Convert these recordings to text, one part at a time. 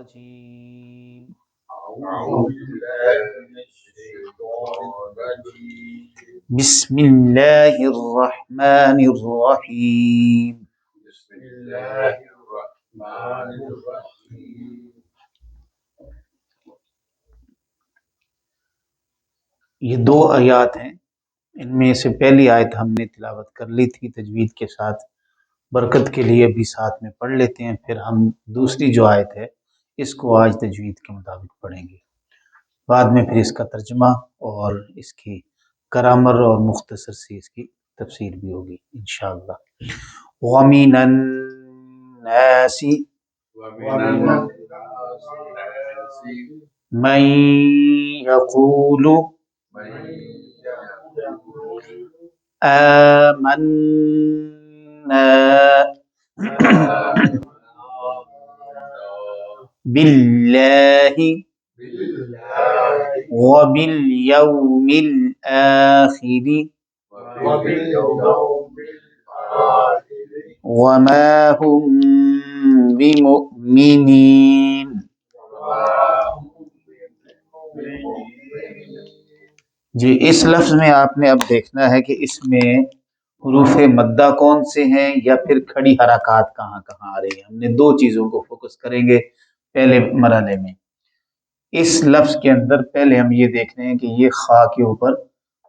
الرجيم أعوذ بالله من الشيطان الرجيم بسم الله الرحمن الرحيم بسم الله الرحمن الرحيم یہ دو آیات ہیں، ان میں سے پہلی آیت ہم نے تلاوت کر لی تھی تجوید کے ساتھ، برکت کے لیے بھی ساتھ میں پڑھ لیتے ہیں، پھر ہم دوسری جو آیت ہے اس کو آج تجوید کے مطابق پڑھیں گے، بعد میں پھر اس کا ترجمہ اور اس کی گرامر اور مختصر سی اس کی تفسیر بھی ہوگی انشاءاللہ۔ وَمِنَ النَّاسِ ومن الناس مَن يَقُولُ من يقول آمنا بالله بالله وباليوم الآخر وباليوم الآخر وما هم بمؤمنين۔ جی اس لفظ میں آپ نے اب دیکھنا ہے کہ اس میں حروف مدہ کون سے ہیں یا پھر کھڑی حرکات کہاں کہاں آ رہی ہیں۔ ہم نے دو چیزوں کو فوکس کریں گے پہلے مرحلے میں۔ اس لفظ کے اندر پہلے ہم یہ دیکھ رہے ہیں کہ یہ خا کے اوپر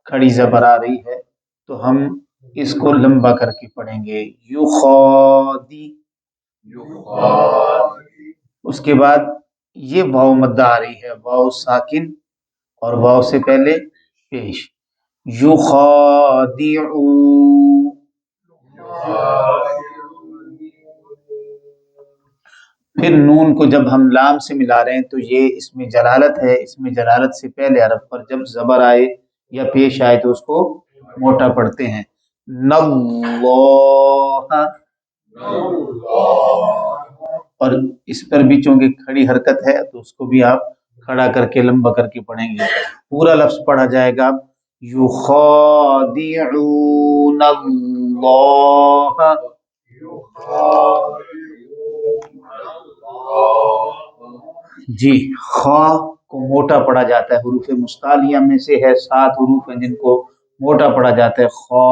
کھڑی زبر آ رہی ہے، تو ہم اس کو لمبا کر کے پڑھیں گے یخادی۔ يخادع اس کے بعد یہ واو مدہ آ رہی ہے، واو ساکن اور واو سے پہلے پیش، یخادعو۔ پھر نون کو جب ہم لام سے ملا رہے ہیں تو یہ اس میں جلالت ہے، اس میں جلالت سے پہلے حرف پر جب زبر آئے یا پیش آئے تو اس کو موٹا پڑھتے ہیں، ناللہ۔ اور اس پر بھی چونکہ کھڑی حرکت ہے تو اس کو بھی آپ کھڑا کر کے لمبا کر کے پڑھیں گے، پورا لفظ پڑھا جائے گا یخادعون اللہ۔ جی خا کو موٹا پڑھا جاتا ہے، حروف مستعلیہ میں سے ہے، 7 حروف ہیں جن کو موٹا پڑھا جاتا ہے، خا،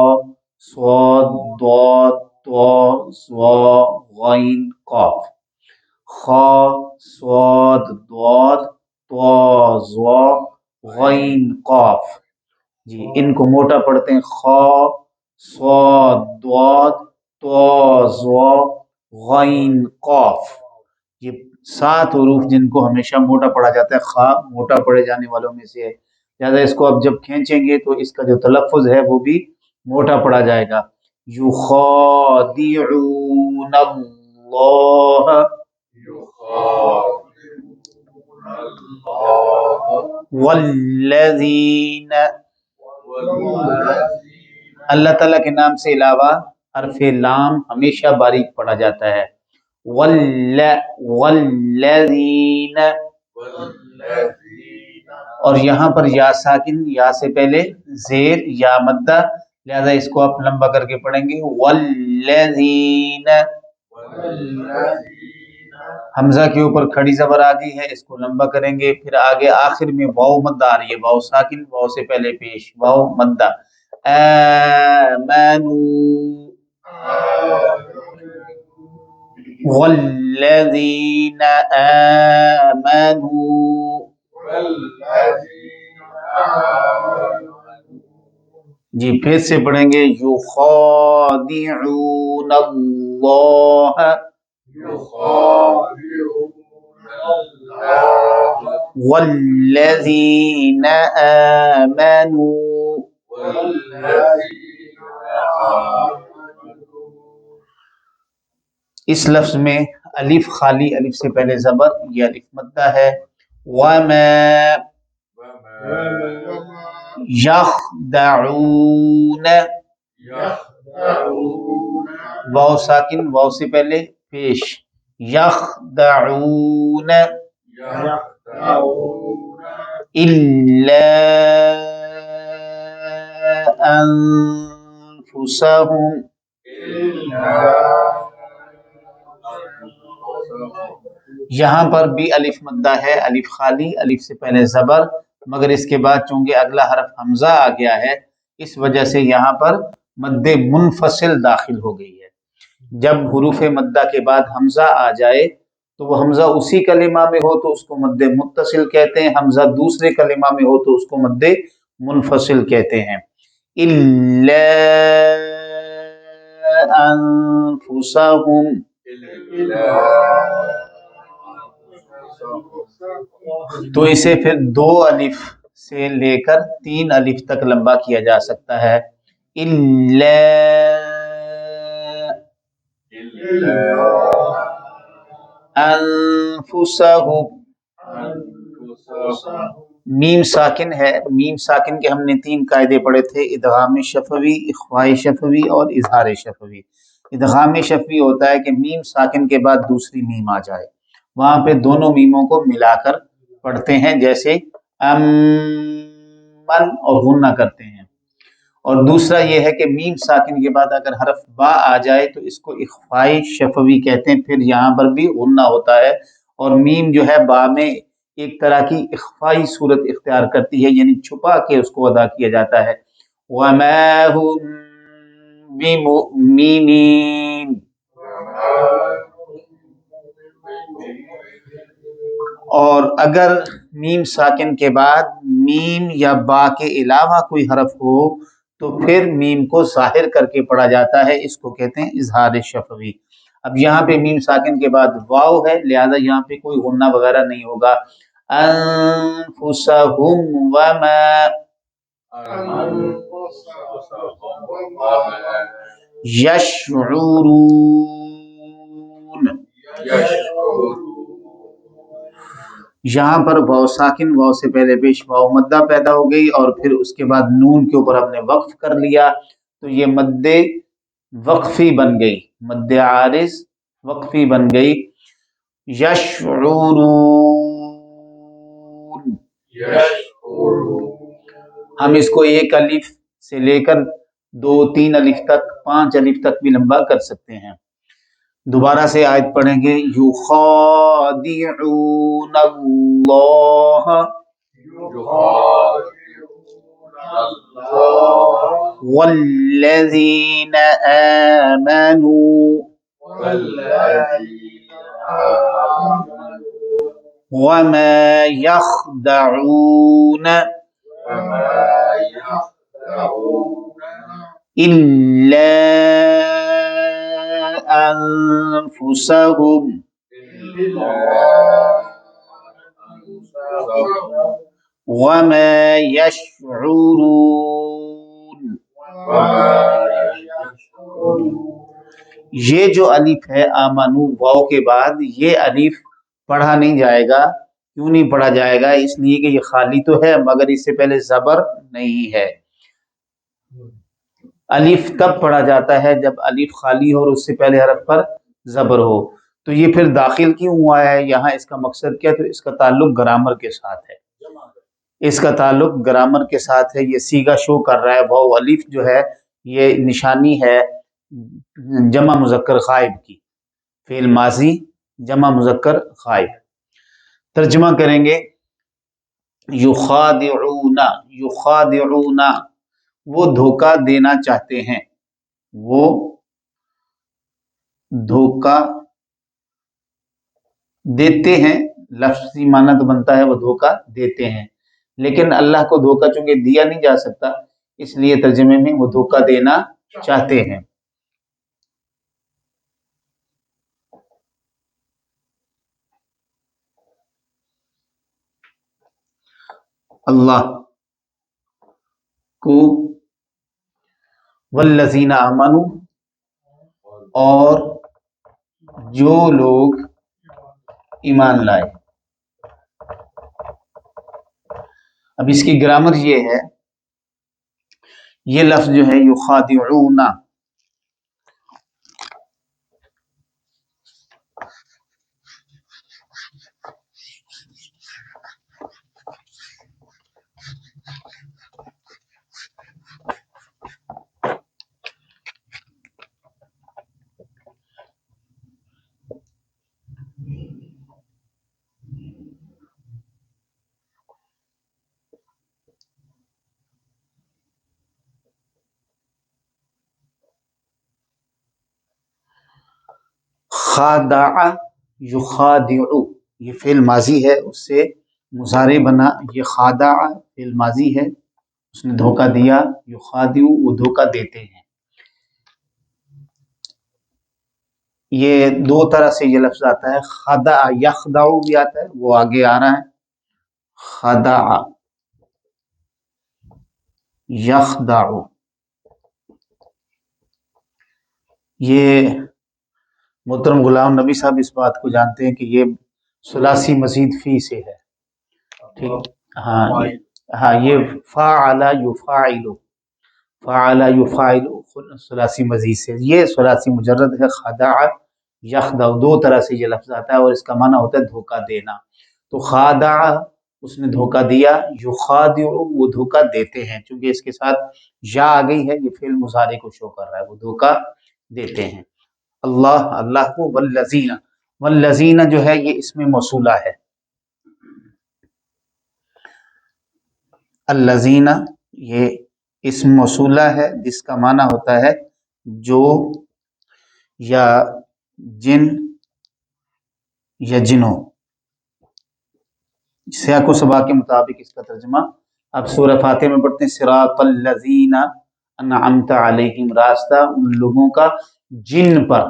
صاد، ضاد، طا، ظا، غین، قاف۔ خا، صاد، ضاد، طا، ظا، غین، قاف۔ جی ان کو موٹا پڑھتے ہیں، خا، صاد، ضاد، طا، ظا، غین، قاف۔ یہ 7 حروف جن کو ہمیشہ موٹا پڑھا جاتا ہے، خا موٹا پڑھے جانے والوں میں سے ہے، لہٰذا اس کو اب جب کھینچیں گے تو اس کا جو تلفظ ہے وہ بھی موٹا پڑھا جائے گا، یخادعون اللہ والذین۔ اللہ تعالیٰ کے نام سے علاوہ حرف لام ہمیشہ باریک پڑھا جاتا ہے، والذین۔ اور یہاں پر یا ساکن، یا سے پہلے زیر یا مدہ، لہذا اس کو آپ لمبا کر کے پڑھیں گے، والذین۔ حمزہ کے اوپر کھڑی زبر آ گئی ہے، اس کو لمبا کریں گے، پھر آگے آخر میں واو مدہ آ رہی ہے، واو ساکن، واو سے پہلے پیش، واو مدہ، آمنوا والذین آمنوا۔ جی پھر سے پڑھیں گے یخادعون اللہ والذین آمنوا۔ اس لفظ میں الف خالی، الف سے پہلے زبر، یہ الف مدہ ہے، وما یخدعون، واو ساکن، واو سے پہلے پیش، یخدعون الا انفسهم، یہاں پر بھی الف مدہ ہے، الف خالی، الف سے پہلے زبر، مگر اس کے بعد چونکہ اگلا حرف حمزہ آ گیا ہے اس وجہ سے یہاں پر مد منفصل داخل ہو گئی ہے۔ جب حروف مدہ کے بعد حمزہ آ جائے تو وہ حمزہ اسی کلمہ میں ہو تو اس کو مد متصل کہتے ہیں، حمزہ دوسرے کلمہ میں ہو تو اس کو مد منفصل کہتے ہیں۔ اِلَّا أَنفُسَهُمْ، تو اسے پھر 2 الف سے لے کر 3 الف تک لمبا کیا جا سکتا ہے۔ اِلَّا أَنفُسَهُمْ، میم ساکن ہے، میم ساکن کے ہم نے 3 قاعدے پڑھے تھے، ادغام شفوی، اخفاء شفوی اور اظہار شفوی۔ ادغام شفوی ہوتا ہے کہ میم ساکن کے بعد دوسری میم آ جائے، وہاں پہ دونوں میموں کو ملا کر پڑھتے ہیں، جیسے امن اور غنہ کرتے ہیں۔ اور دوسرا یہ ہے کہ میم ساکن کے بعد اگر حرف با آ جائے تو اس کو اخفاء شفوی کہتے ہیں، پھر یہاں پر بھی غنہ ہوتا ہے، اور میم جو ہے با میں ایک طرح کی اخفائی صورت اختیار کرتی ہے، یعنی چھپا کے اس کو ادا کیا جاتا ہے۔ وَمَا هُم بِمُؤْمِنِينَ، اور اگر میم ساکن کے بعد میم یا با کے علاوہ کوئی حرف ہو تو پھر میم کو ظاہر کر کے پڑھا جاتا ہے، اس کو کہتے ہیں اظہار شفوی۔ اب یہاں پہ میم ساکن کے بعد واو ہے، لہذا یہاں پہ کوئی غنہ وغیرہ نہیں ہوگا۔ انفسہم وما، یشعرون، یہاں پر واو ساکن، واو سے پہلے پیش واو مدہ پیدا ہو گئی اور پھر اس کے بعد نون کے اوپر ہم نے وقف کر لیا تو یہ مد وقفی بن گئی، مد عارض وقفی بن گئی۔ یشعرون، ہم اس کو 1 الف سے لے کر 2 3 الف تک 5 الف تک بھی لمبا کر سکتے ہیں۔ دوبارہ سے آیت پڑھیں گے، یخادعون اللہ والذین آمنوا وما یخدعون الا انفسهم وما یشعرون۔ یہ جو الف ہے آمنو واو کے بعد، یہ الف پڑھا نہیں جائے گا۔ کیوں نہیں پڑھا جائے گا؟ اس لیے کہ یہ خالی تو ہے مگر اس سے پہلے زبر نہیں ہے۔ الف تب پڑھا جاتا ہے جب الف خالی ہو اور اس سے پہلے حرف پر زبر ہو۔ تو یہ پھر داخل کیوں ہوا ہے یہاں؟ اس کا مقصد کیا؟ تو اس کا تعلق گرامر کے ساتھ ہے، اس کا تعلق گرامر کے ساتھ ہے۔ یہ صیغہ شو کر رہا ہے، واو الف جو ہے یہ نشانی ہے جمع مذکر غائب کی، فعل ماضی جمع مذکر غائب۔ ترجمہ کریں گے، یخادعون، یخادعون وہ دھوکہ دینا چاہتے ہیں، وہ دھوکہ دیتے ہیں، لفظی معنی تو بنتا ہے وہ دھوکہ دیتے ہیں، لیکن اللہ کو دھوکہ چونکہ دیا نہیں جا سکتا اس لیے ترجمے میں وہ دھوکہ دینا چاہتے ہیں۔ اللہ کو، والذین آمنوا اور جو لوگ ایمان لائے۔ اب اس کی گرامر یہ ہے، یہ لفظ جو ہے یخادعون، خادع یخادع، یہ فعل ماضی ہے، اس سے مضارع بنا، یہ خادع فعل ماضی ہے، اس نے دھوکہ دیا، یخادع وہ دھوکہ دیتے ہیں۔ یہ دو طرح سے یہ لفظ آتا ہے، خدع یخدع بھی آتا ہے، وہ آگے آ رہا ہے، خدع یخدع، یہ محترم غلام نبی صاحب اس بات کو جانتے ہیں کہ یہ ثلاثی مزید فی سے ہے، ٹھیک، ہاں یہ فاعل یفاعل، فاعل یفاعل ثلاثی مزید سے، یہ ثلاثی مجرد ہے، خدع یخدع، دو طرح سے یہ لفظ آتا ہے اور اس کا معنی ہوتا ہے دھوکہ دینا۔ تو خادع اس نے دھوکہ دیا، یخادع وہ دھوکہ دیتے ہیں، چونکہ اس کے ساتھ یا آ گئی ہے، یہ فعل مضارع کو شو کر رہا ہے، وہ دھوکہ دیتے ہیں۔ اللہ کو، والذین، والذین جو ہے یہ اسم موصولہ ہے، الذین یہ اسم موصولہ ہے جس کا معنی ہوتا ہے جو، یا جن، یا جنوں، سیاق و سباق کے مطابق اس کا ترجمہ اب سورہ فاتحہ میں پڑھتے ہیں، صراط الذین انعمت علیہم، راستہ ان لوگوں کا جن پر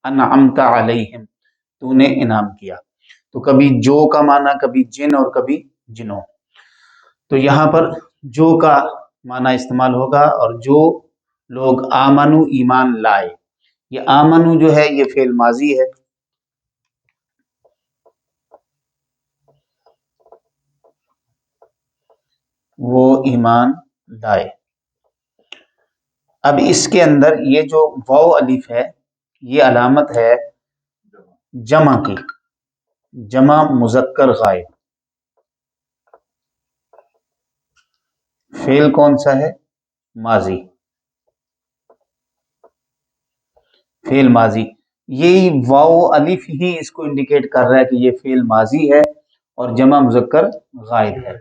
انعمت علیہم تو نے انعام کیا، تو کبھی جو کا معنی، کبھی جن اور کبھی جنوں، تو یہاں پر جو کا معنی استعمال ہوگا، اور جو لوگ آمنو ایمان لائے، یہ آمنو جو ہے یہ فعل ماضی ہے، وہ ایمان لائے۔ اب اس کے اندر یہ جو واو الف ہے یہ علامت ہے جمع کی، جمع مذکر غائب، فعل کون سا ہے؟ ماضی، فعل ماضی، یہی واو الف ہی اس کو انڈیکیٹ کر رہا ہے کہ یہ فعل ماضی ہے اور جمع مذکر غائب ہے،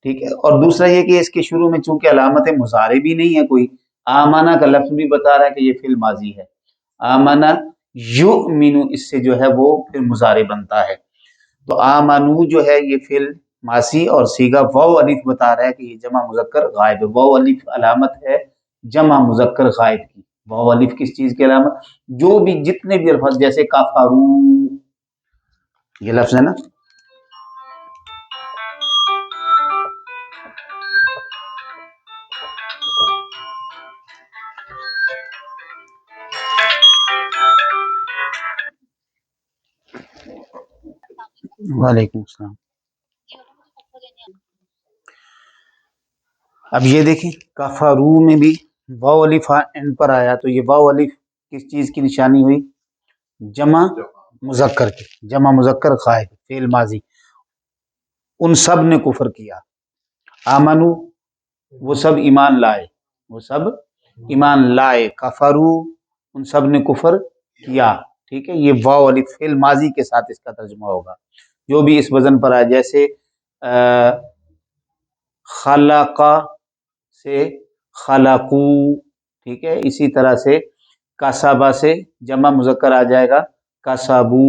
ٹھیک ہے۔ اور دوسرا یہ کہ اس کے شروع میں چونکہ علامت مضارع بھی نہیں ہے کوئی، آمنہ کا لفظ بھی بتا رہا ہے کہ یہ فعل ماضی ہے، آمنہ یؤمن اس سے جو ہے وہ پھر مضارع بنتا ہے، تو آمنو جو ہے یہ فعل ماضی اور صیغہ واو الف بتا رہا ہے کہ یہ جمع مذکر غائب ہے، واو الف علامت ہے جمع مذکر غائب کی، واو الف کس چیز کی علامت؟ جو بھی جتنے بھی الفاظ، جیسے کفرو یہ لفظ ہے نا، وعلیکم السلام۔ اب یہ دیکھیں کفرو میں بھی واو الف اینڈ پر آیا، تو یہ واو الف کس چیز کی نشانی ہوئی؟ جمع مذکر کی، جمع مذکر غائب، فعل ماضی، ان سب نے کفر کیا، آمنو وہ سب ایمان لائے، وہ سب ایمان لائے، کفرو ان سب نے کفر کیا، ٹھیک ہے، یہ واو الف فعل ماضی کے ساتھ اس کا ترجمہ ہوگا، جو بھی اس وزن پر آئے، جیسے خلق سے خلقو، ٹھیک ہے، اسی طرح سے کسبہ سے جمع مذکر آ جائے گا کسبو،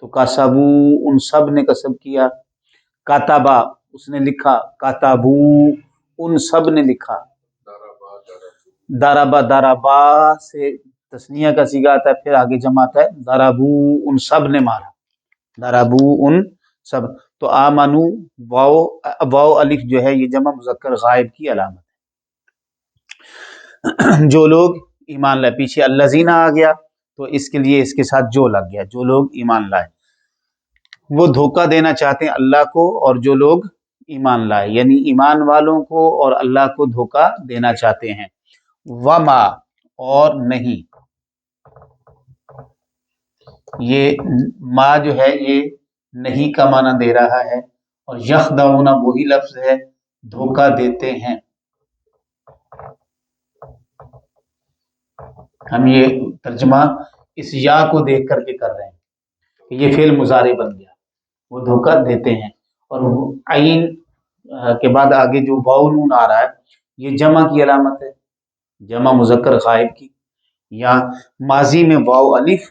تو کسبو ان سب نے کسب کیا، کتبہ اس نے لکھا، کتبو ان سب نے لکھا، دربا، دربا سے تثنیہ کا صیغہ آتا ہے، پھر آگے جمع آتا ہے دربو ان سب نے مارا، دربو ان سب، تو آمنو واو الف جو ہے یہ جمع مذکر غائب کی علامت ہے، جو لوگ ایمان لائے، پیچھے الذین آ گیا تو اس کے لیے اس کے ساتھ جو لگ گیا، جو لوگ ایمان لائے، وہ دھوکہ دینا چاہتے ہیں اللہ کو، اور جو لوگ ایمان لائے یعنی ایمان والوں کو اور اللہ کو دھوکہ دینا چاہتے ہیں، وما اور نہیں، یہ ما جو ہے یہ نہیں کا معنی دے رہا ہے، اور یخدعون وہی لفظ ہے دھوکہ دیتے ہیں، ہم یہ ترجمہ اس یا کو دیکھ کر کے کر رہے ہیں کہ یہ فعل مضارع بن گیا، وہ دھوکہ دیتے ہیں، اور عین کے بعد آگے جو واو نون آ رہا ہے یہ جمع کی علامت ہے، جمع مذکر غائب کی، یا ماضی میں واو الف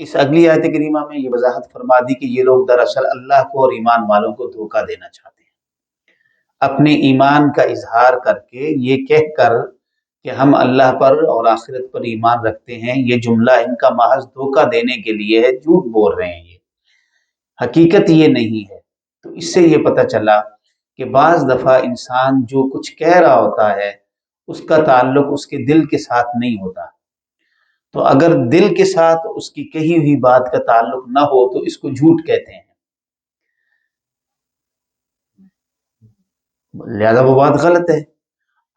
اس اگلی آیت کریمہ میں یہ وضاحت فرما دی کہ یہ لوگ دراصل اللہ کو اور ایمان والوں کو دھوکہ دینا چاہتے ہیں، اپنے ایمان کا اظہار کر کے یہ کہہ کر کہ ہم اللہ پر اور آخرت پر ایمان رکھتے ہیں، یہ جملہ ان کا محض دھوکہ دینے کے لیے ہے، جھوٹ بول رہے ہیں، یہ حقیقت یہ نہیں ہے۔ تو اس سے یہ پتہ چلا کہ بعض دفعہ انسان جو کچھ کہہ رہا ہوتا ہے اس کا تعلق اس کے دل کے ساتھ نہیں ہوتا، تو اگر دل کے ساتھ اس کی کہی ہوئی بات کا تعلق نہ ہو تو اس کو جھوٹ کہتے ہیں، لہذا وہ بات غلط ہے۔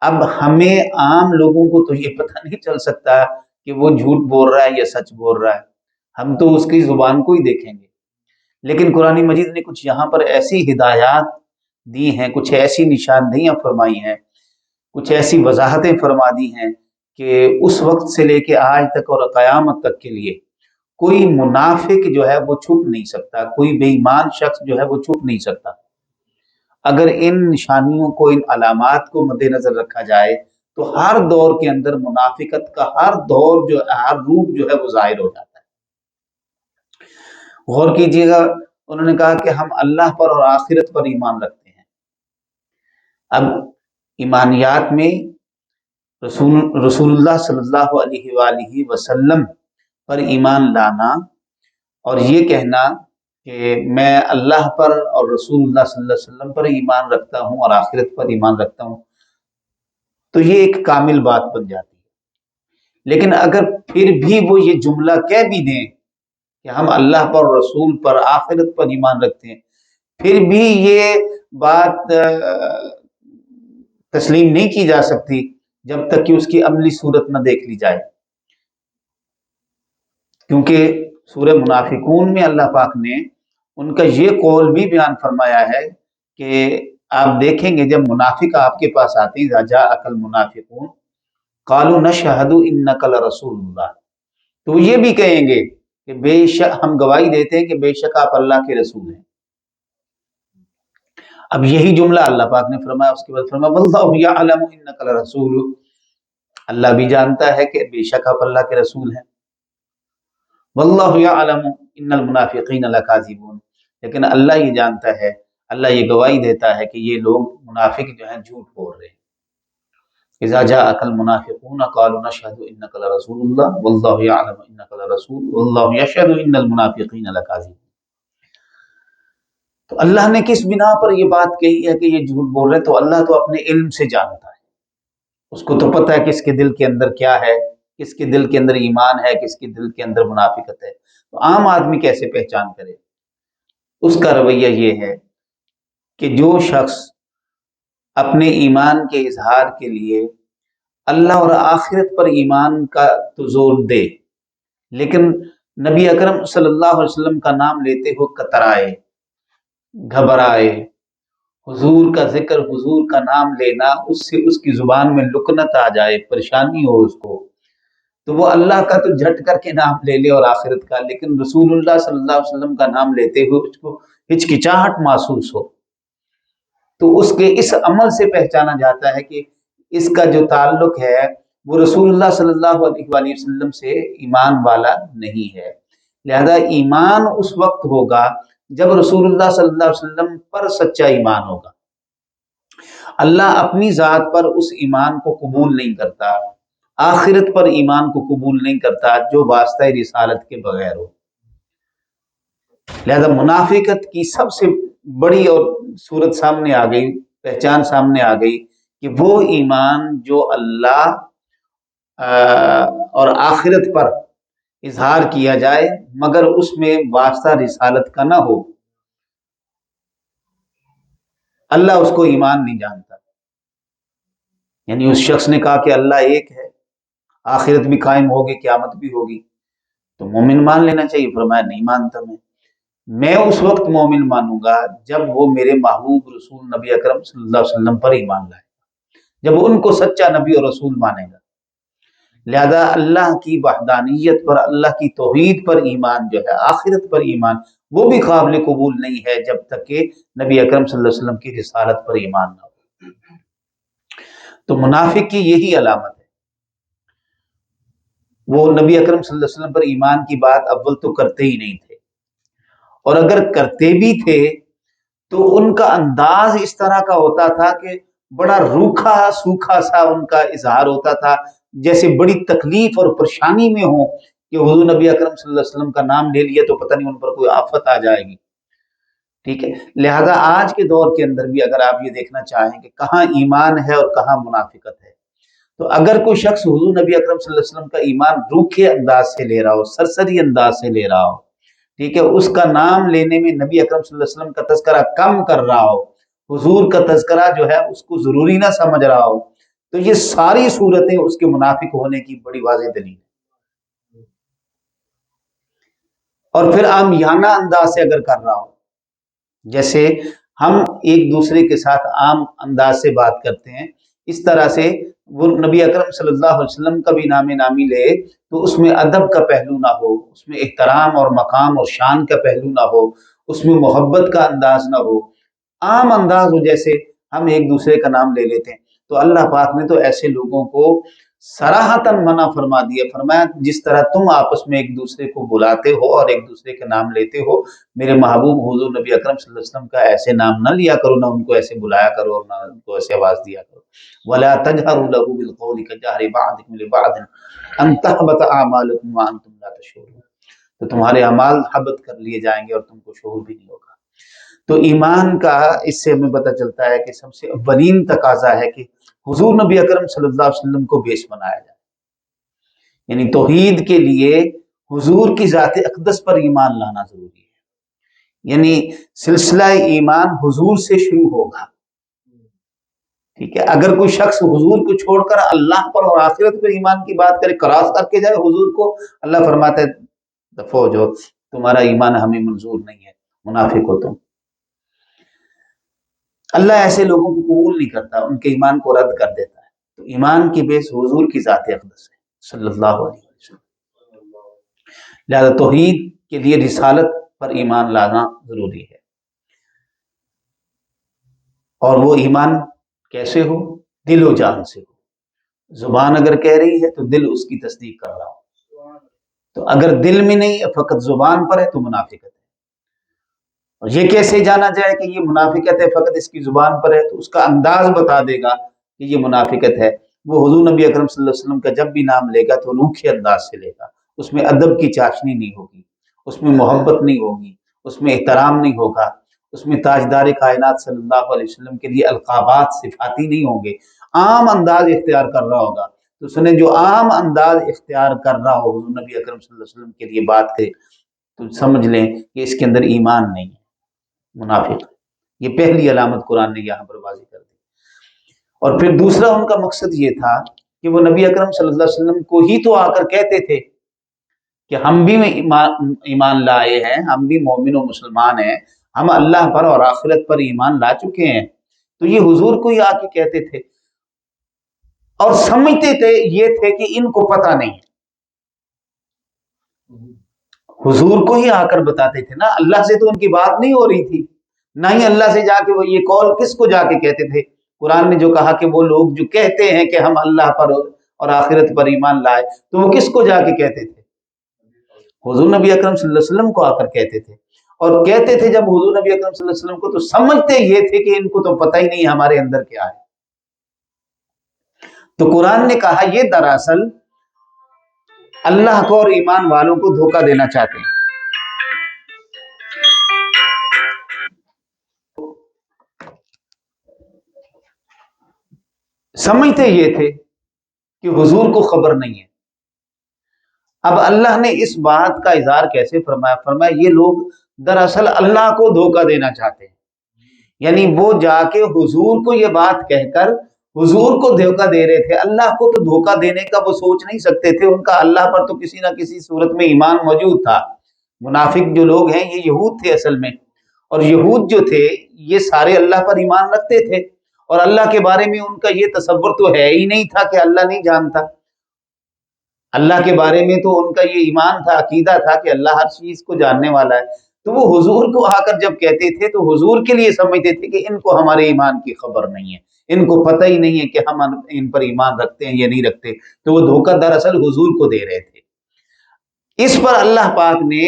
اب ہمیں عام لوگوں کو تو یہ پتہ نہیں چل سکتا کہ وہ جھوٹ بول رہا ہے یا سچ بول رہا ہے، ہم تو اس کی زبان کو ہی دیکھیں گے، لیکن قرآن مجید نے کچھ یہاں پر ایسی ہدایات دی ہیں، کچھ ایسی نشاندہیاں فرمائی ہیں، کچھ ایسی وضاحتیں فرما دی ہیں کہ اس وقت سے لے کے آج تک اور قیامت تک کے لیے کوئی منافق جو ہے وہ چھپ نہیں سکتا، کوئی بے ایمان شخص جو ہے وہ چھپ نہیں سکتا۔ اگر ان نشانیوں کو، ان علامات کو مد نظر رکھا جائے تو ہر دور کے اندر منافقت کا ہر دور جو ہر روپ جو ہے وہ ظاہر ہو جاتا ہے۔ غور کیجیے گا، انہوں نے کہا کہ ہم اللہ پر اور آخرت پر ایمان رکھتے ہیں۔ اب ایمانیات میں رسول اللہ صلی اللہ علیہ وآلہ وسلم پر ایمان لانا اور یہ کہنا کہ میں اللہ پر اور رسول اللہ صلی اللہ علیہ وسلم پر ایمان رکھتا ہوں اور آخرت پر ایمان رکھتا ہوں، تو یہ ایک کامل بات بن جاتی ہے۔ لیکن اگر پھر بھی وہ یہ جملہ کہہ بھی دیں کہ ہم اللہ پر رسول پر آخرت پر ایمان رکھتے ہیں، پھر بھی یہ بات تسلیم نہیں کی جا سکتی جب تک کہ اس کی عملی صورت نہ دیکھ لی جائے، کیونکہ سورہ منافقون میں اللہ پاک نے ان کا یہ قول بھی بیان فرمایا ہے کہ آپ دیکھیں گے جب منافق آپ کے پاس آتے ہیں، اذا جاءک المنافقون قالوا نشہد انک لرسول اللہ، تو یہ بھی کہیں گے کہ بے شک ہم گواہی دیتے ہیں کہ بے شک آپ اللہ کے رسول ہیں۔ اب یہی جملہ اللہ پاک نے فرمایا، اس کے بعد فرمایا واللہ یعلم انک لرسول، اللہ بھی جانتا ہے کہ بے شک آپ اللہ کے رسول ہیں۔ واللہ یعلم ان المنافقین لکاذبون، لیکن اللہ یہ جانتا ہے، اللہ یہ گواہی دیتا ہے کہ یہ لوگ منافق جو ہیں جھوٹ بول رہے ہیں۔ اذا جاءک المنافقون قالوا نشهد انک لرسول اللہ واللہ یعلم انک لرسول واللہ یشهد ان المنافقین لکاذبون۔ تو اللہ نے کس بنا پر یہ بات کہی ہے کہ یہ جھوٹ بول رہے ہیں؟ تو اللہ تو اپنے علم سے جانتا ہے، اس کو تو پتہ ہے کس کے دل کے اندر کیا ہے، کس کے دل کے اندر ایمان ہے، کس کے دل کے اندر منافقت ہے۔ تو عام آدمی کیسے پہچان کرے؟ اس کا رویہ یہ ہے کہ جو شخص اپنے ایمان کے اظہار کے لیے اللہ اور آخرت پر ایمان کا تو زور دے، لیکن نبی اکرم صلی اللہ علیہ وسلم کا نام لیتے ہوئے کترائے، گھبرائے، حضور کا ذکر، حضور کا نام لینا اس سے اس کی زبان میں لکنت آ جائے، پریشانی ہو اس کو، تو وہ اللہ کا تو جھٹ کر کے نام لے لے اور آخرت کا، لیکن رسول اللہ صلی اللہ علیہ وسلم کا نام لیتے ہوئے اس کو ہچکچاہٹ محسوس ہو، تو اس کے اس عمل سے پہچانا جاتا ہے کہ اس کا جو تعلق ہے وہ رسول اللہ صلی اللہ علیہ وآلہ وسلم سے ایمان والا نہیں ہے۔ لہذا ایمان اس وقت ہوگا جب رسول اللہ صلی اللہ علیہ وسلم پر سچا ایمان ہوگا۔ اللہ اپنی ذات پر اس ایمان کو قبول نہیں کرتا، آخرت پر ایمان کو قبول نہیں کرتا جو واسطہ رسالت کے بغیر ہو۔ لہذا منافقت کی سب سے بڑی اور صورت سامنے آ گئی، پہچان سامنے آ گئی کہ وہ ایمان جو اللہ اور آخرت پر اظہار کیا جائے مگر اس میں واسطہ رسالت کا نہ ہو، اللہ اس کو ایمان نہیں جانتا۔ یعنی اس شخص نے کہا کہ اللہ ایک ہے، آخرت بھی قائم ہوگی، قیامت بھی ہوگی، تو مومن مان لینا چاہیے۔ فرمایا نہیں مانتا، میں اس وقت مومن مانوں گا جب وہ میرے محبوب رسول نبی اکرم صلی اللہ علیہ وسلم پر ایمان لائے گا، جب ان کو سچا نبی اور رسول مانے گا۔ لہذا اللہ کی وحدانیت پر، اللہ کی توحید پر ایمان جو ہے، آخرت پر ایمان، وہ بھی قابل قبول نہیں ہے جب تک کہ نبی اکرم صلی اللہ علیہ وسلم کی رسالت پر ایمان نہ ہو۔ تو منافق کی یہی علامت ہے۔ وہ نبی اکرم صلی اللہ علیہ وسلم پر ایمان کی بات اول تو کرتے ہی نہیں تھے، اور اگر کرتے بھی تھے تو ان کا انداز اس طرح کا ہوتا تھا کہ بڑا روکھا سوکھا سا ان کا اظہار ہوتا تھا، جیسے بڑی تکلیف اور پریشانی میں ہو کہ حضور نبی اکرم صلی اللہ علیہ وسلم کا نام لے لیا تو پتہ نہیں ان پر کوئی آفت آ جائے گی. ٹھیک ہے، لہذا آج کے دور کے اندر بھی اگر آپ یہ دیکھنا چاہیں کہ کہاں ایمان ہے اور کہاں منافقت ہے، تو اگر کوئی شخص حضور نبی اکرم صلی اللہ علیہ وسلم کا ایمان روکھے انداز سے لے رہا ہو، سرسری انداز سے لے رہا ہو، ٹھیک ہے، اس کا نام لینے میں نبی اکرم صلی اللہ علیہ وسلم کا تذکرہ کم کر رہا ہو، حضور کا تذکرہ جو ہے اس کو ضروری نہ سمجھ رہا ہو، تو یہ ساری صورتیں اس کے منافق ہونے کی بڑی واضح دلیل ہے. اور پھر عامیانہ انداز سے اگر کر رہا ہو، جیسے ہم ایک دوسرے کے ساتھ عام انداز سے بات کرتے ہیں، اس طرح سے وہ نبی اکرم صلی اللہ علیہ وسلم کا بھی نام نامی لے تو اس میں ادب کا پہلو نہ ہو، اس میں احترام اور مقام اور شان کا پہلو نہ ہو، اس میں محبت کا انداز نہ ہو، عام انداز ہو جیسے ہم ایک دوسرے کا نام لے لیتے ہیں. تو اللہ پاک نے تو ایسے لوگوں کو صراحتاً منع فرما دیا، فرمایا جس طرح تم آپس میں ایک دوسرے کو بلاتے ہو اور ایک دوسرے کا نام لیتے ہو، میرے محبوب حضور نبی اکرم صلی اللہ علیہ وسلم کا ایسے نام نہ لیا کرو، نہ ان کو ایسے بلایا کرو اور نہ ان کو ایسے آواز دیا کرو. وَلَا تَجْهَرُوا لَهُ بِالْقَوْلِ كَجَهْرِ بَعْضِكُمْ لِبَعْضٍ أَن تَحْبَطَ أَعْمَالُكُمْ وَأَنْتُمْ لَا تَشْعُرُونَ، تو تمہارے اعمال حبط کر لیے جائیں گے اور تم کو شعور بھی نہیں ہوگا. تو ایمان کا اس سے ہمیں پتہ چلتا ہے کہ سب سے اولین تقاضا ہے کہ حضور نبی اکرم صلی اللہ علیہ وسلم کو بیس بنایا جائے، یعنی توحید کے لیے حضور کی ذات اقدس پر ایمان لانا ضروری ہے، یعنی سلسلہ ایمان حضور سے شروع ہوگا. ٹھیک ہے، اگر کوئی شخص حضور کو چھوڑ کر اللہ پر اور آخرت پر ایمان کی بات کرے، کراس کر کے جائے حضور کو، اللہ فرماتا ہے دفعہ ہو جو تمہارا ایمان ہمیں منظور نہیں ہے، منافق ہو تم. اللہ ایسے لوگوں کو قبول نہیں کرتا، ان کے ایمان کو رد کر دیتا ہے. تو ایمان کی بیس حضور کی ذات اقدس ہے صلی اللہ علیہ وسلم. لہذا توحید کے لیے رسالت پر ایمان لانا ضروری ہے. اور وہ ایمان کیسے ہو؟ دل و جان سے ہو. زبان اگر کہہ رہی ہے تو دل اس کی تصدیق کر رہا ہو، تو اگر دل میں نہیں ہے فقط زبان پر ہے تو منافقت ہے. اور یہ کیسے جانا جائے کہ یہ منافقت ہے؟ فقط اس کی زبان پر ہے تو اس کا انداز بتا دے گا کہ یہ منافقت ہے. وہ حضور نبی اکرم صلی اللہ علیہ وسلم کا جب بھی نام لے گا تو روکھے انداز سے لے گا، اس میں ادب کی چاشنی نہیں ہوگی، اس میں محبت نہیں ہوگی، اس میں احترام نہیں ہوگا، اس میں تاجدار کائنات صلی اللہ علیہ وسلم کے لیے القابات صفاتی نہیں ہوں گے، عام انداز اختیار کر رہا ہوگا. تو سنیں، جو عام انداز اختیار کر رہا ہو حضور نبی اکرم صلی اللہ علیہ وسلم کے لیے بات کرے تو سمجھ لیں کہ اس کے اندر ایمان نہیں ہے، منافق. یہ پہلی علامت قرآن نے یہاں پر واضح کر دی. اور پھر دوسرا ان کا مقصد یہ تھا کہ وہ نبی اکرم صلی اللہ علیہ وسلم کو ہی تو آ کر کہتے تھے کہ ہم بھی ایمان لائے ہیں، ہم بھی مومن و مسلمان ہیں، ہم اللہ پر اور آخرت پر ایمان لا چکے ہیں. تو یہ حضور کو ہی آ کے کہتے تھے اور سمجھتے تھے یہ تھے کہ ان کو پتہ نہیں. حضور کو ہی آ کر بتاتے تھے نا، اللہ سے تو ان کی بات نہیں ہو رہی تھی، نہ ہی اللہ سے جا کے وہ یہ قول کس کو جا کے کہتے تھے. قرآن نے جو کہا کہ وہ لوگ جو کہتے ہیں کہ ہم اللہ پر اور آخرت پر ایمان لائے، تو وہ کس کو جا کے کہتے تھے؟ حضور نبی اکرم صلی اللہ علیہ وسلم کو آ کر کہتے تھے. اور کہتے تھے جب حضور نبی اکرم صلی اللہ علیہ وسلم کو، تو سمجھتے یہ تھے کہ ان کو تو پتہ ہی نہیں ہمارے اندر کیا ہے. تو قرآن نے کہا یہ دراصل اللہ کو اور ایمان والوں کو دھوکہ دینا چاہتے ہیں. سمجھتے یہ تھے کہ حضور کو خبر نہیں ہے. اب اللہ نے اس بات کا اظہار کیسے فرمایا یہ لوگ دراصل اللہ کو دھوکہ دینا چاہتے ہیں، یعنی وہ جا کے حضور کو یہ بات کہہ کر حضور کو دھوکہ دے رہے تھے. اللہ کو تو دھوکہ دینے کا وہ سوچ نہیں سکتے تھے، ان کا اللہ پر تو کسی نہ کسی صورت میں ایمان موجود تھا. منافق جو لوگ ہیں یہ یہود تھے اصل میں، اور یہود جو تھے یہ سارے اللہ پر ایمان رکھتے تھے، اور اللہ کے بارے میں ان کا یہ تصور تو ہے ہی نہیں تھا کہ اللہ نہیں جانتا. اللہ کے بارے میں تو ان کا یہ ایمان تھا، عقیدہ تھا کہ اللہ ہر چیز کو جاننے والا ہے. تو وہ حضور کو آ کر جب کہتے تھے تو حضور کے لیے سمجھتے تھے کہ ان کو ہمارے ایمان کی خبر نہیں ہے، ان کو پتہ ہی نہیں ہے کہ ہم ان پر ایمان رکھتے ہیں یا نہیں رکھتے، تو وہ دھوکہ دراصل حضور کو دے رہے تھے۔ اس پر اللہ پاک نے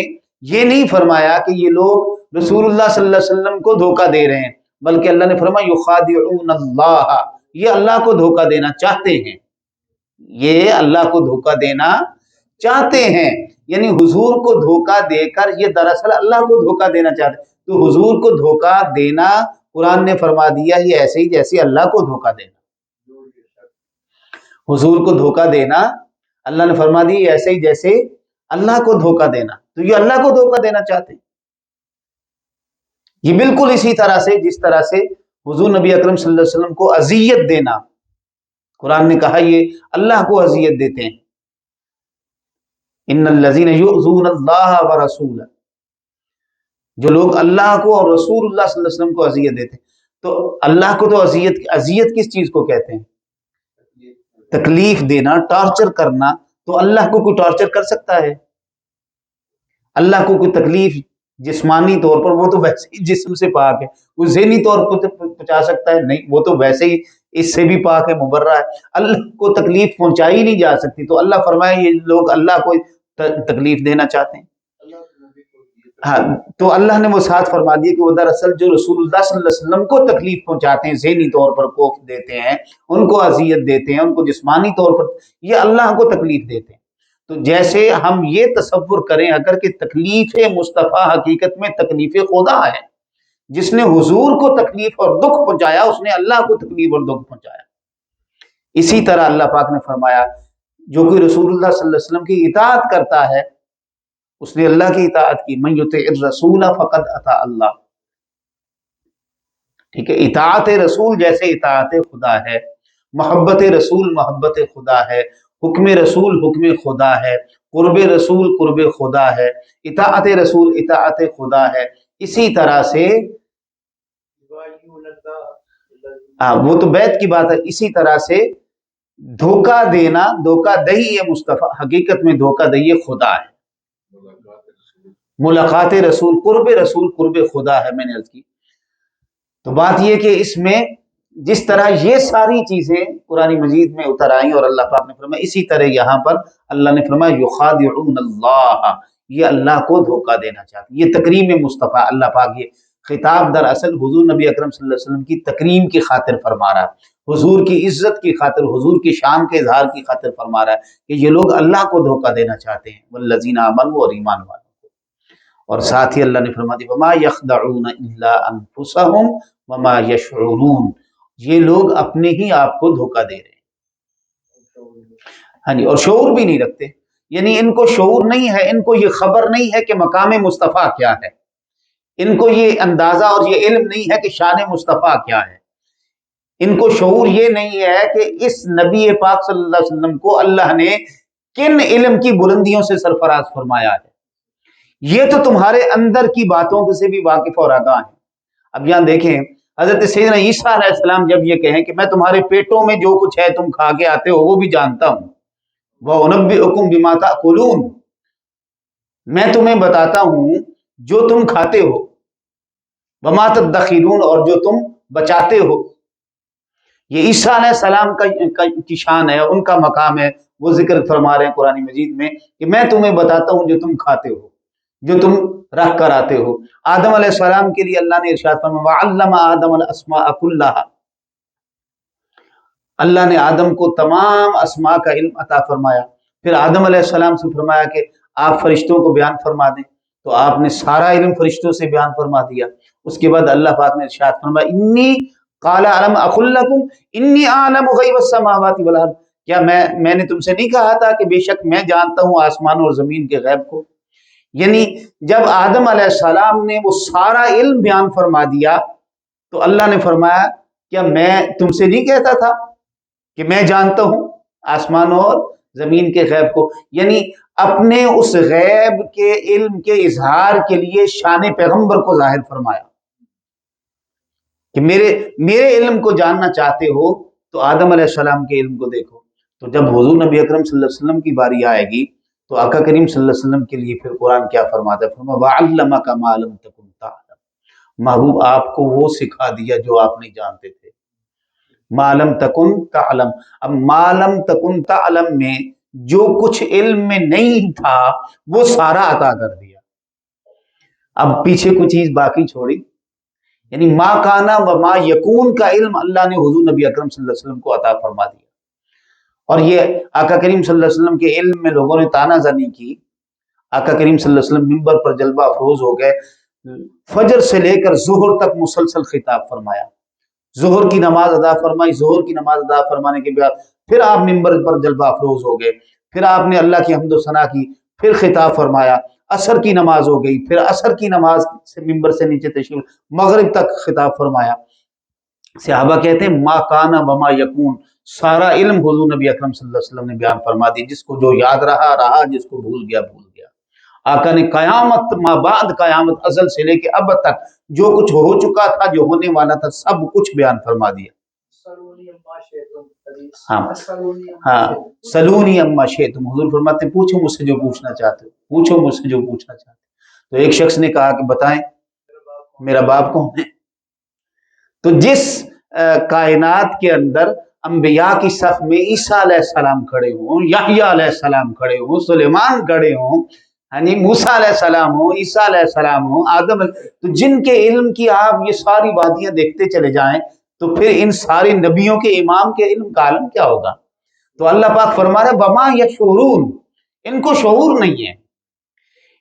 یہ نہیں فرمایا کہ یہ لوگ رسول اللہ صلی اللہ علیہ وسلم کو دھوکہ دے رہے ہیں، بلکہ اللہ نے فرمایا یخادعون اللہ، یہ اللہ کو دھوکہ دینا چاہتے ہیں، یہ اللہ کو دھوکہ دینا چاہتے ہیں، یعنی حضور کو دھوکہ دے کر یہ دراصل اللہ کو دھوکہ دینا چاہتے ہیں۔ تو حضور کو دھوکہ دینا قرآن نے فرما دیا یہ ایسے ہی جیسے اللہ کو دھوکہ دینا، حضور کو دھوکہ دینا اللہ نے فرما دی ایسے ہی جیسے اللہ کو دھوکہ دینا، تو یہ اللہ کو دھوکہ دینا چاہتے ہیں۔ یہ بالکل اسی طرح سے جس طرح سے حضور نبی اکرم صلی اللہ علیہ وسلم کو اذیت دینا، قرآن نے کہا یہ اللہ کو اذیت دیتے ہیں، ان الذین یؤذون اللہ ورسولہ، جو لوگ اللہ کو اور رسول اللہ صلی اللہ علیہ وسلم کو اذیت دیتے ہیں۔ تو اللہ کو تو اذیت کس چیز کو کہتے ہیں؟ تکلیف دینا، ٹارچر کرنا۔ تو اللہ کو کوئی ٹارچر کر سکتا ہے؟ اللہ کو کوئی تکلیف جسمانی طور پر، وہ تو ویسے ہی جسم سے پاک ہے، وہ ذہنی طور پر پہنچا سکتا ہے؟ نہیں، وہ تو ویسے ہی اس سے بھی پاک ہے، مبرہ ہے، اللہ کو تکلیف پہنچائی نہیں جا سکتی۔ تو اللہ فرمائے یہ لوگ اللہ کو تکلیف دینا چاہتے ہیں۔ ہاں، تو اللہ نے وہ ساتھ فرما دیا کہ وہ دراصل جو رسول اللہ صلی اللہ علیہ وسلم کو تکلیف پہنچاتے ہیں، ذہنی طور پر کوف دیتے ہیں، ان کو اذیت دیتے ہیں، ان کو جسمانی طور پر، یہ اللہ کو تکلیف دیتے ہیں۔ تو جیسے ہم یہ تصور کریں اگر کہ تکلیف مصطفیٰ حقیقت میں تکلیف خدا ہے، جس نے حضور کو تکلیف اور دکھ پہنچایا اس نے اللہ کو تکلیف اور دکھ پہنچایا۔ اسی طرح اللہ پاک نے فرمایا جو کوئی رسول اللہ صلی اللہ علیہ وسلم کی اطاعت کرتا ہے اس نے اللہ کی اطاعت کی، من یطع الرسول فقد اطاع اللہ، ٹھیک ہے۔ اطاعت رسول جیسے اطاعت خدا ہے، محبت رسول محبت خدا ہے، حکم رسول حکم خدا ہے، قرب رسول قرب خدا ہے، اطاعت رسول اطاعت خدا ہے۔ اسی طرح سے وہ تو بیعت کی بات ہے، اسی طرح سے دھوکہ دینا، دھوکہ دہی ہے مصطفیٰ حقیقت میں دھوکہ دہی خدا ہے، ملاقات رسول قرب خدا ہے، میں نے عرض کی۔ تو بات یہ کہ اس میں جس طرح یہ ساری چیزیں قرآن مجید میں اتر آئیں اور اللہ پاک نے فرمایا، اسی طرح یہاں پر اللہ نے فرمایا یخادعون اللہ، یہ اللہ کو دھوکہ دینا چاہتے ہیں۔ یہ تکریم مصطفیٰ، اللہ پاک یہ خطاب دراصل حضور نبی اکرم صلی اللہ علیہ وسلم کی تکریم کی خاطر فرما رہا ہے، حضور کی عزت کی خاطر، حضور کی شان کے اظہار کی خاطر فرما رہا ہے کہ یہ لوگ اللہ کو دھوکہ دینا چاہتے ہیں، والذین آمنوا، اور ایمان والوں کو۔ اور ساتھ ہی اللہ نے فرما دیا وما یخدعون الا انفسهم وما یشعرون، یہ لوگ اپنے ہی آپ کو دھوکہ دے رہے ہیں، ہاں جی، اور شعور بھی نہیں رکھتے، یعنی ان کو شعور نہیں ہے، ان کو یہ خبر نہیں ہے کہ مقام مصطفیٰ کیا ہے، ان کو یہ اندازہ اور یہ علم نہیں ہے کہ شان مصطفیٰ کیا ہے، ان کو شعور یہ نہیں ہے کہ اس نبی پاک صلی اللہ علیہ وسلم کو اللہ نے کن علم کی بلندیوں سے سرفراز فرمایا ہے۔ یہ تو تمہارے اندر کی باتوں سے بھی واقف اور آگاہ ہیں۔ اب یہاں دیکھیں حضرت سیدنا عیسیٰ علیہ السلام جب یہ کہیں کہ میں تمہارے پیٹوں میں جو کچھ ہے تم کھا کے آتے ہو وہ بھی جانتا ہوں، وَأُنَبِّئُكُم بِمَا تَأْكُلُونَ، میں تمہیں بتاتا ہوں جو تم کھاتے ہو، وَمَا تَدَّخِرُونَ، اور جو تم بچاتے ہو۔ یہ عیسیٰ علیہ السلام کی شان ہے، ان کا مقام ہے، وہ ذکر فرما رہے ہیں قرآن مجید میں کہ میں تمہیں بتاتا ہوں جو تم کھاتے ہو، جو تم رکھ کر آتے ہو۔ آدم علیہ السلام کے لیے اللہ نے ارشاد فرمایا وَعَلَّمَ آدَمَ الْأَسْمَاءَ كُلَّهَا، اللہ نے آدم کو تمام اسماء کا علم عطا فرمایا۔ پھر آدم علیہ السلام سے فرمایا کہ آپ فرشتوں کو بیان فرما دیں، تو آپ نے سارا علم فرشتوں سے بیان فرما دیا۔ اس کے بعد اللہ پاک نے ارشاد فرمایا انی قال علم اقل لکم انی اعلم غیب السماوات والارض، کیا میں نے تم سے نہیں کہا تھا کہ بے شک میں جانتا ہوں آسمان اور زمین کے غیب کو؟ یعنی جب آدم علیہ السلام نے وہ سارا علم بیان فرما دیا تو اللہ نے فرمایا کیا میں تم سے نہیں کہتا تھا کہ میں جانتا ہوں آسمان اور زمین کے غیب کو؟ یعنی اپنے اس غیب کے علم کے اظہار کے لیے شان پیغمبر کو ظاہر فرمایا کہ میرے علم کو جاننا چاہتے ہو تو آدم علیہ السلام کے علم کو دیکھو۔ تو جب حضور نبی اکرم صلی اللہ علیہ وسلم کی باری آئے گی تو آقا کریم صلی اللہ علیہ وسلم کے لیے پھر قرآن کیا فرماتا ہے؟ فرمایا وَعَلَّمَكَ مَا لَمْ تَكُنْ تَعْلَمْ، محبوب آپ کو وہ سکھا دیا جو آپ نہیں جانتے تھے. ما لم تکن تعلم، اب ما لم تکن تعلم میں جو کچھ علم میں نہیں تھا وہ سارا عطا کر دیا. اب پیچھے کوئی چیز باقی چھوڑی، یعنی ما کانا و ما یکون کا علم اللہ نے حضور نبی اکرم صلی اللہ علیہ وسلم کو عطا فرما دیا. اور یہ آقا کریم صلی اللہ علیہ وسلم کے علم میں لوگوں نے تانا زنی کی. آقا کریم صلی اللہ علیہ وسلم ممبر پر جلوہ افروز ہو گئے، فجر سے لے کر ظہر تک مسلسل خطاب فرمایا. ظہر کی نماز ادا فرمائی، ظہر کی نماز ادا فرمانے کے بعد پھر آپ ممبر پر جلوہ افروز ہو گئے، پھر آپ نے اللہ کی حمد و ثنا کی، پھر خطاب فرمایا. عصر کی نماز ہو گئی، پھر عصر کی نماز سے ممبر سے نیچے تشریف، مغرب تک خطاب فرمایا. صحابہ کہتے ہیں ما کانا وما یکون، سارا علم حضور نبی اکرم صلی اللہ علیہ وسلم نے بیان فرما دی. جس کو جو یاد رہا رہا، جس کو بھول گیا بھول گیا. آقا نے قیامت ما بعد قیامت ازل سے لے کے اب تک جو کچھ ہو چکا تھا، جو ہونے والا تھا، سب کچھ بیان فرما دیا. ہاں سلونی اما شئتم، حضور فرماتے ہیں پوچھو مجھ سے جو پوچھنا چاہتے ہو، پوچھو مجھ سے جو پوچھنا چاہتے ہو. تو ایک شخص نے کہا کہ بتائیں میرا باپ کون ہے؟ تو جس کائنات کے اندر انبیاء کی صف میں عیسیٰ علیہ السلام کھڑے ہوں، یحییٰ علیہ السلام کھڑے ہوں، سلیمان کھڑے ہوں، یعنی موسیٰ علیہ السلام ہوں، عیسیٰ علیہ السلام ہوں، آدم، تو جن کے علم کی آپ یہ ساری باتیاں دیکھتے چلے جائیں تو پھر ان سارے نبیوں کے امام کے علم کا عالم کیا ہوگا؟ تو اللہ پاک فرما رہے وما یشعرون، ان کو شعور نہیں ہے،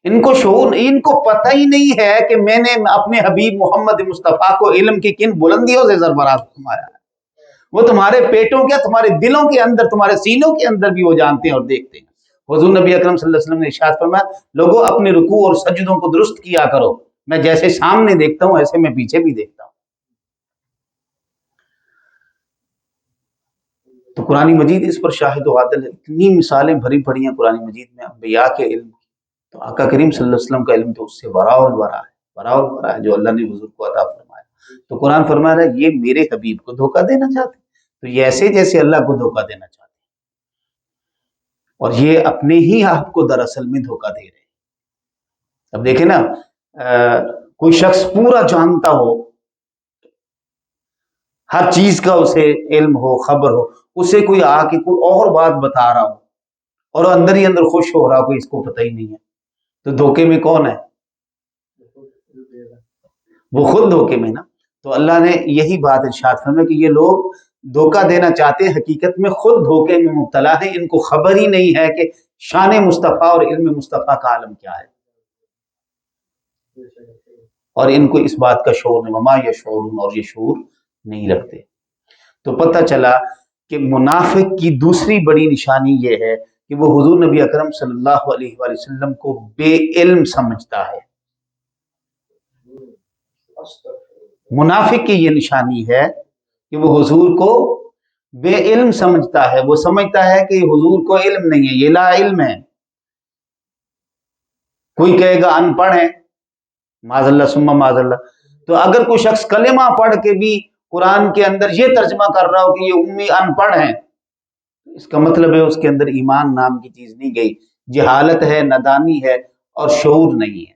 ان کو شعور، ان کو پتہ ہی نہیں ہے کہ میں نے اپنے حبیب محمد مصطفیٰ کو علم کی کن بلندیوں سے سرفراز فرمایا ہے. وہ تمہارے پیٹوں کے، تمہارے دلوں کے اندر، تمہارے سینوں کے اندر بھی وہ جانتے ہیں اور دیکھتے ہیں. حضور نبی اکرم صلی اللہ علیہ وسلم نے ارشاد فرمایا لوگوں اپنے رکوع اور سجدوں کو درست کیا کرو، میں جیسے سامنے دیکھتا ہوں ایسے میں پیچھے بھی دیکھتا ہوں. تو قرآن مجید اس پر شاہد و عادل ہے. اتنی مثالیں بھری پڑی ہیں قرآن مجید میں انبیاء کے علم. تو آقا کریم صلی اللہ علیہ وسلم کا علم تو اس سے وراء الورا ہے، وراء الورا ہے جو اللہ نے حضور کو عطا فرمایا. تو قرآن فرما رہا ہے یہ میرے حبیب کو دھوکہ دینا چاہتے ہیں، تو یہ ایسے جیسے اللہ کو دھوکہ دینا چاہتے ہیں، اور یہ اپنے ہی آپ کو دراصل میں دھوکہ دے رہے ہیں. اب دیکھیں نا، کوئی شخص پورا جانتا ہو، ہر چیز کا اسے علم ہو، خبر ہو، اسے کوئی آ کے کوئی اور بات بتا رہا ہو اور اندر ہی اندر خوش ہو رہا ہو کہ اس کو پتہ ہی نہیں ہے، تو دھوکے میں کون ہے؟ وہ خود دھوکے میں نا. تو اللہ نے یہی بات ارشاد فرمایا کہ یہ لوگ دھوکہ دینا چاہتے ہیں، حقیقت میں خود دھوکے میں مبتلا ہیں. ان کو خبر ہی نہیں ہے کہ شان مصطفیٰ اور علم مصطفیٰ کا عالم کیا ہے، اور ان کو اس بات کا شعور نہیں، وما یشعرون، اور یہ شعور نہیں رکھتے. تو پتہ چلا کہ منافق کی دوسری بڑی نشانی یہ ہے کہ وہ حضور نبی اکرم صلی اللہ علیہ وآلہ وسلم کو بے علم سمجھتا ہے. منافق کی یہ نشانی ہے کہ وہ حضور کو بے علم سمجھتا ہے. وہ سمجھتا ہے کہ حضور کو علم نہیں ہے، یہ لا علم ہے. کوئی کہے گا ان پڑھ ہے، معاذ اللہ ثم معاذ اللہ. تو اگر کوئی شخص کلمہ پڑھ کے بھی قرآن کے اندر یہ ترجمہ کر رہا ہو کہ یہ امی ان پڑھ ہیں، اس کا مطلب ہے اس کے اندر ایمان نام کی چیز نہیں گئی، جہالت ہے، نادانی ہے، اور شعور نہیں ہے.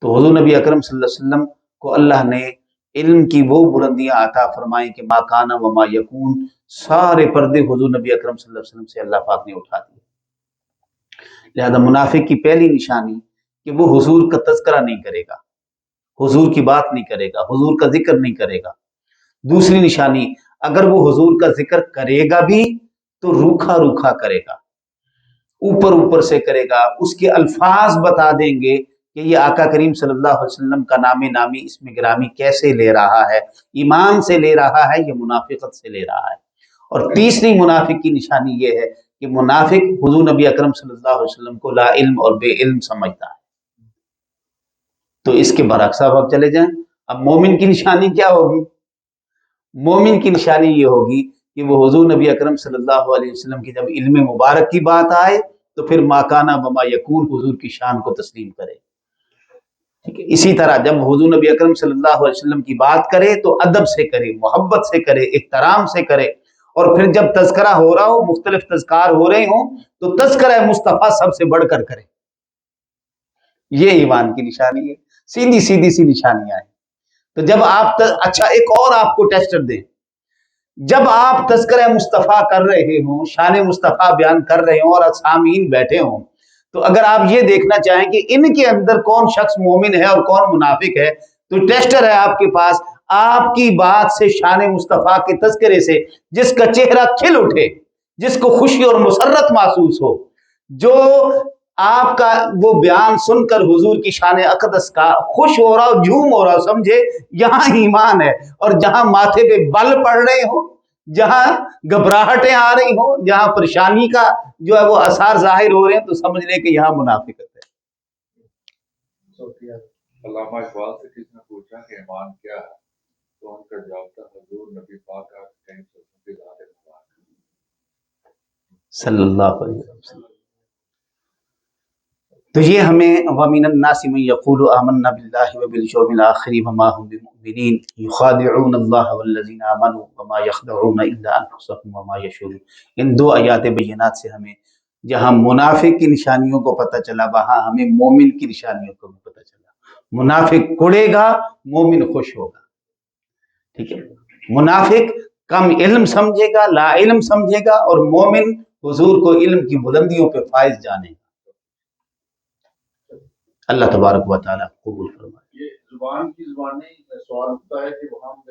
تو حضور نبی اکرم صلی اللہ علیہ وسلم کو اللہ نے علم کی وہ بلندیاں عطا فرمائیں کہ ما کانا وما یکون، سارے پردے حضور نبی اکرم صلی اللہ علیہ وسلم سے اللہ پاک نے اٹھا دیے. لہذا منافق کی پہلی نشانی کہ وہ حضور کا تذکرہ نہیں کرے گا، حضور کی بات نہیں کرے گا، حضور کا ذکر نہیں کرے گا. دوسری نشانی، اگر وہ حضور کا ذکر کرے گا بھی تو روکھا روکھا کرے گا، اوپر اوپر سے کرے گا. اس کے الفاظ بتا دیں گے کہ یہ آقا کریم صلی اللہ علیہ وسلم کا نام نامی اسم گرامی کیسے لے رہا ہے، ایمان سے لے رہا ہے یا منافقت سے لے رہا ہے. اور تیسری منافق کی نشانی یہ ہے کہ منافق حضور نبی اکرم صلی اللہ علیہ وسلم کو لا علم اور بے علم سمجھتا ہے. تو اس کے برعکس اب چلے جائیں. اب مومن کی نشانی کیا ہوگی؟ مومن کی نشانی یہ ہوگی کہ وہ حضور نبی اکرم صلی اللہ علیہ وسلم کی جب علم مبارک کی بات آئے تو پھر ما کانا وما یکون، حضور کی شان کو تسلیم کرے. ٹھیک ہے، اسی طرح جب حضور نبی اکرم صلی اللہ علیہ وسلم کی بات کرے تو ادب سے کرے، محبت سے کرے، احترام سے کرے، اور پھر جب تذکرہ ہو رہا ہو، مختلف تذکار ہو رہے ہوں، تو تذکرہ مصطفیٰ سب سے بڑھ کر کرے. یہ ایمان کی نشانی ہے. سیدھی سیدھی سی نشانیاں ہیں. تو جب آپ اچھا ایک اور آپ کو ٹیسٹر دیں، جب آپ تذکرہ مصطفیٰ کر رہے ہوں، شان مصطفیٰ بیان کر رہے ہوں اور سامعین بیٹھے ہوں، تو اگر آپ یہ دیکھنا چاہیں کہ ان کے اندر کون شخص مومن ہے اور کون منافق ہے، تو ٹیسٹر ہے آپ کے پاس. آپ کی بات سے، شان مصطفیٰ کے تذکرے سے جس کا چہرہ کھل اٹھے، جس کو خوشی اور مسرت محسوس ہو، جو آپ کا وہ بیان سن کر حضور کی شان اقدس کا خوش ہو رہا ہو، جھوم ہو رہا ہو، سمجھے یہاں ایمان ہے. اور جہاں ماتھے پہ بل پڑ رہے ہوں، جہاں گھبراہٹیں آ رہی ہوں، جہاں پریشانی کا جو ہے وہ آثار ظاہر ہو رہے ہیں، تو سمجھ لیں کہ یہاں منافقت ہے. علامہ اقبال سے کسی نے پوچھا کہ ایمان کیا ہے، تو ان کا جواب تھا حضور نبی پاک آپ کہیں کے ذات مبارک صلی اللہ علیہ وسلم. تو یہ ہمیں وَمِنَ النَّاسِ مَن يَقُولُ آمَنَّا بِاللَّهِ وَبِالْيَوْمِ الْآخِرِ وَمَا هُم بِمُؤْمِنِينَ يُخَادِعُونَ اللَّهَ وَالَّذِينَ آمَنُوا وَمَا يَخْدَعُونَ إِلَّا أَنفُسَهُمْ وَمَا يَشْعُرُونَ. ان دو آیات بینات سے ہمیں جہاں منافق کی نشانیوں کو پتہ چلا، وہاں ہمیں مومن کی نشانیوں کو بھی پتہ چلا. منافق کڑے گا، مومن خوش ہوگا. ٹھیک ہے. منافق کم علم سمجھے گا، لا علم سمجھے گا، اور مومن حضور کو علم کی بلندیوں پہ فائز جانے گا. اللہ تبارک و تعالیٰ قبول فرمائے. یہ زبان کی زبان نہیں، سوال ہوتا ہے کہ وہاں